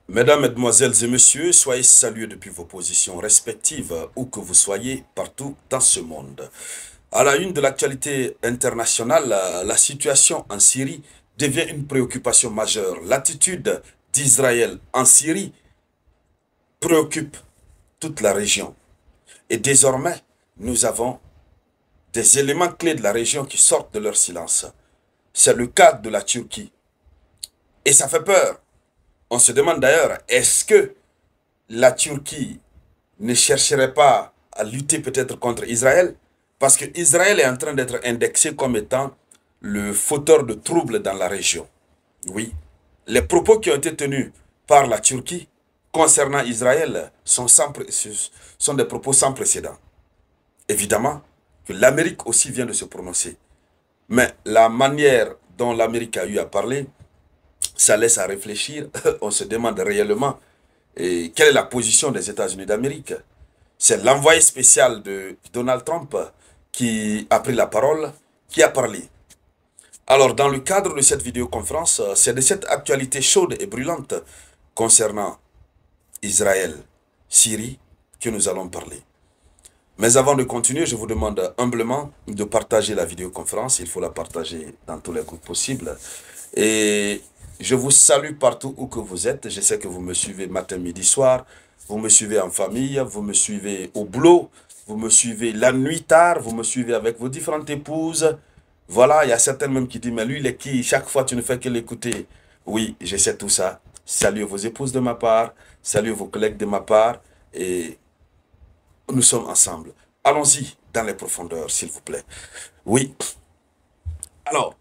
Mesdames, Mesdemoiselles et Messieurs, soyez salués depuis vos positions respectives, où que vous soyez, partout dans ce monde. À la une de l'actualité internationale, la situation en Syrie devient une préoccupation majeure. L'attitude d'Israël en Syrie préoccupe toute la région. Et désormais, nous avons des éléments clés de la région qui sortent de leur silence. C'est le cas de la Turquie. Et ça fait peur. On se demande d'ailleurs, est-ce que la Turquie ne chercherait pas à lutter peut-être contre Israël? Parce que Israël est en train d'être indexé comme étant le fauteur de troubles dans la région. Oui, les propos qui ont été tenus par la Turquie concernant Israël sont des propos sans précédent. Évidemment que l'Amérique aussi vient de se prononcer. Mais la manière dont l'Amérique a eu à parler, ça laisse à réfléchir. On se demande réellement quelle est la position des États-Unis d'Amérique. C'est l'envoyé spécial de Donald Trump qui a pris la parole, qui a parlé. Alors, dans le cadre de cette vidéoconférence, c'est de cette actualité chaude et brûlante concernant Israël, Syrie, que nous allons parler. Mais avant de continuer, je vous demande humblement de partager la vidéoconférence. Il faut la partager dans tous les groupes possibles. Et je vous salue partout où que vous êtes. Je sais que vous me suivez matin, midi, soir. Vous me suivez en famille, vous me suivez au boulot, vous me suivez la nuit tard, vous me suivez avec vos différentes épouses. Voilà, il y a certaines même qui disent, mais lui, il est qui? Chaque fois, tu ne fais que l'écouter. Oui, je sais tout ça. Saluez vos épouses de ma part, saluez vos collègues de ma part, et nous sommes ensemble. Allons-y dans les profondeurs, s'il vous plaît. Oui. Alors,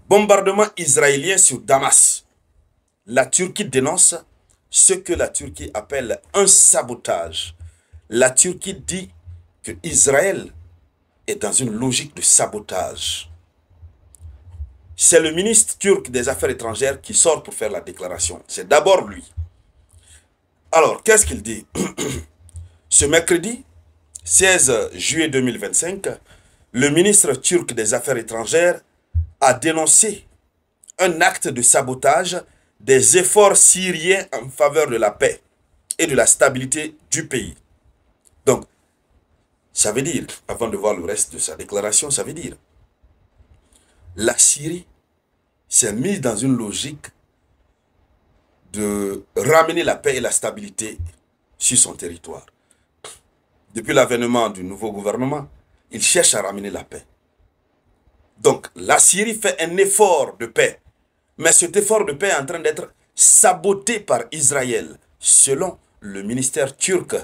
bombardement israélien sur Damas. La Turquie dénonce ce que la Turquie appelle un sabotage. La Turquie dit que Israël est dans une logique de sabotage. C'est le ministre turc des Affaires étrangères qui sort pour faire la déclaration. C'est d'abord lui. Alors, qu'est-ce qu'il dit? Ce mercredi 16 juillet 2025, le ministre turc des Affaires étrangères a dénoncé un acte de sabotage des efforts syriens en faveur de la paix et de la stabilité du pays. Donc, ça veut dire, avant de voir le reste de sa déclaration, ça veut dire, la Syrie s'est mise dans une logique de ramener la paix et la stabilité sur son territoire. Depuis l'avènement du nouveau gouvernement, il cherche à ramener la paix. Donc, la Syrie fait un effort de paix. Mais cet effort de paix est en train d'être saboté par Israël, selon le ministère turc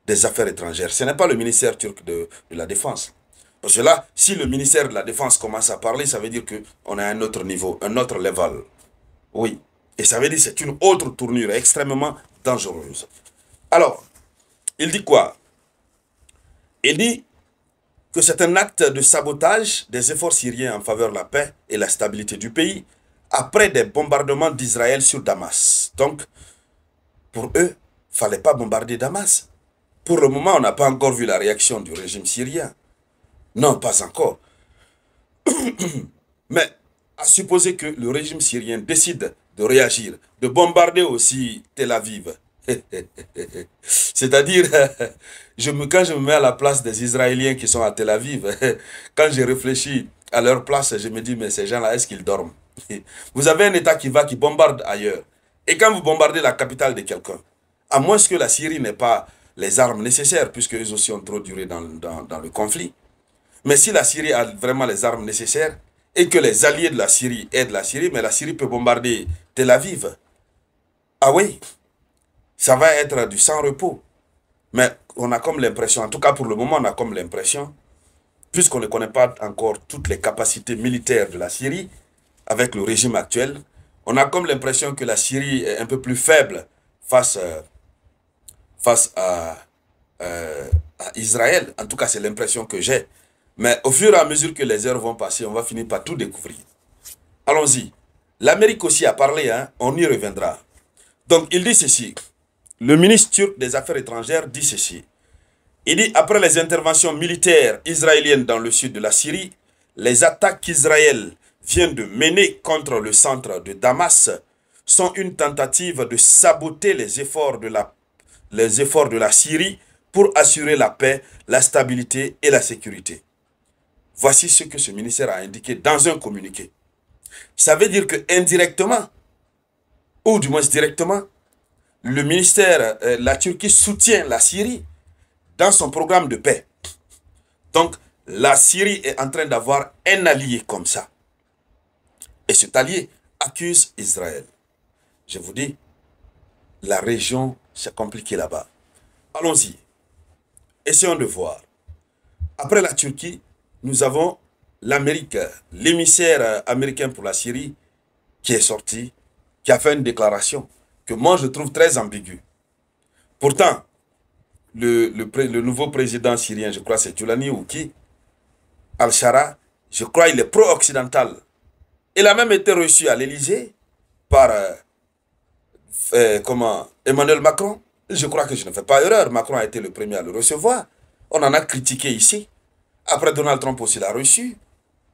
des Affaires étrangères. Ce n'est pas le ministère turc de la Défense. Parce que là, si le ministère de la Défense commence à parler, ça veut dire qu'on est à un autre niveau, un autre level. Oui. Et ça veut dire que c'est une autre tournure extrêmement dangereuse. Alors, il dit quoi? Il dit que c'est un acte de sabotage des efforts syriens en faveur de la paix et la stabilité du pays après des bombardements d'Israël sur Damas. Donc, pour eux, il ne fallait pas bombarder Damas. Pour le moment, on n'a pas encore vu la réaction du régime syrien. Non, pas encore. Mais à supposer que le régime syrien décide de réagir, de bombarder aussi Tel Aviv. C'est-à-dire, quand je me mets à la place des Israéliens qui sont à Tel Aviv, quand je réfléchis à leur place, je me dis, mais ces gens-là, est-ce qu'ils dorment? Vous avez un État qui bombarde ailleurs. Et quand vous bombardez la capitale de quelqu'un, à moins que la Syrie n'ait pas les armes nécessaires, puisque eux aussi ont trop duré dans le conflit. Mais si la Syrie a vraiment les armes nécessaires, et que les alliés de la Syrie aident la Syrie, mais la Syrie peut bombarder Tel Aviv. Ah oui, ça va être du sans-repos. Mais on a comme l'impression, en tout cas pour le moment, on a comme l'impression, puisqu'on ne connaît pas encore toutes les capacités militaires de la Syrie, avec le régime actuel, on a comme l'impression que la Syrie est un peu plus faible face à Israël. En tout cas, c'est l'impression que j'ai. Mais au fur et à mesure que les heures vont passer, on va finir par tout découvrir. Allons-y. L'Amérique aussi a parlé, hein, on y reviendra. Donc, il dit ceci. Le ministre turc des Affaires étrangères dit ceci. Il dit, après les interventions militaires israéliennes dans le sud de la Syrie, les attaques qu'Israël vient de mener contre le centre de Damas sont une tentative de saboter les efforts de la Syrie pour assurer la paix, la stabilité et la sécurité. Voici ce que ce ministère a indiqué dans un communiqué. Ça veut dire que indirectement, ou du moins directement, le ministère, la Turquie soutient la Syrie dans son programme de paix. Donc, la Syrie est en train d'avoir un allié comme ça. Et cet allié accuse Israël. Je vous dis, la région, c'est compliqué là-bas. Allons-y. Essayons de voir. Après la Turquie, nous avons l'Amérique, l'émissaire américain pour la Syrie, qui est sorti, qui a fait une déclaration que moi je trouve très ambiguë. Pourtant, le nouveau président syrien, je crois c'est Tulani ou qui, Al-Shara, je crois il est pro-occidental. Il a même été reçu à l'Élysée par Emmanuel Macron. Je crois que je ne fais pas erreur. Macron a été le premier à le recevoir. On en a critiqué ici. Après, Donald Trump aussi l'a reçu.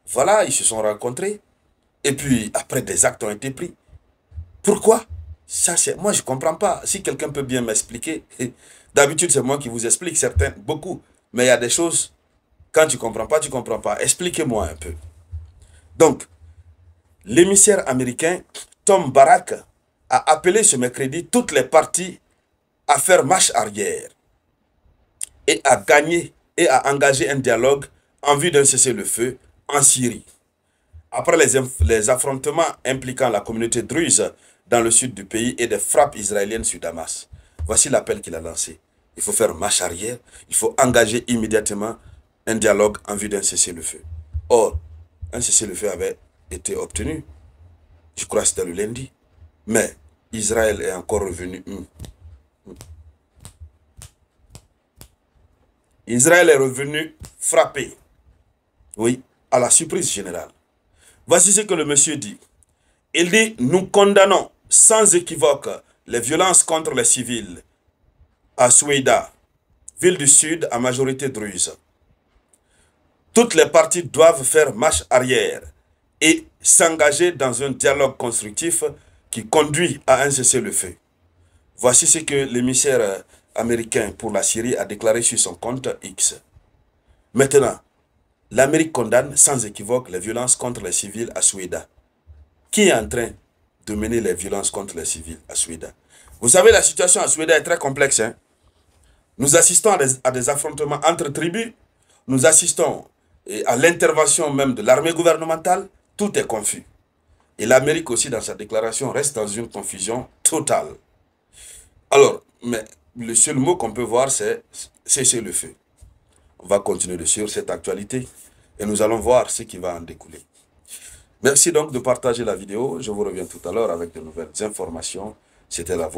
Voilà, ils se sont rencontrés. Et puis, après, des actes ont été pris. Pourquoi? Ça, c'est moi, je ne comprends pas. Si quelqu'un peut bien m'expliquer. D'habitude, c'est moi qui vous explique beaucoup. Mais il y a des choses, quand tu ne comprends pas, tu ne comprends pas. Expliquez-moi un peu. Donc, l'émissaire américain Tom Barrack a appelé ce mercredi toutes les parties à faire marche arrière et à gagner et à engager un dialogue en vue d'un cessez-le-feu en Syrie. Après les affrontements impliquant la communauté druze dans le sud du pays et des frappes israéliennes sur Damas, voici l'appel qu'il a lancé. Il faut faire marche arrière, il faut engager immédiatement un dialogue en vue d'un cessez-le-feu. Or, un cessez-le-feu avait été obtenu, je crois que c'était le lundi, mais Israël est encore revenu. Israël est revenu frapper, oui, à la surprise générale. Voici ce que le monsieur dit. Il dit, nous condamnons sans équivoque les violences contre les civils à Soueïda, ville du sud à majorité druze. Toutes les parties doivent faire marche arrière et s'engager dans un dialogue constructif qui conduit à un cessez-le-feu. Voici ce que l'émissaire américain pour la Syrie a déclaré sur son compte X. Maintenant, l'Amérique condamne sans équivoque les violences contre les civils à Soueïda. Qui est en train de mener les violences contre les civils à Soueïda? Vous savez, la situation à Soueïda est très complexe. Hein? Nous assistons à des affrontements entre tribus. Nous assistons à l'intervention même de l'armée gouvernementale. Tout est confus. Et l'Amérique aussi, dans sa déclaration, reste dans une confusion totale. Alors, mais le seul mot qu'on peut voir, c'est cesser le feu. On va continuer de suivre cette actualité et nous allons voir ce qui va en découler. Merci donc de partager la vidéo. Je vous reviens tout à l'heure avec de nouvelles informations. C'était la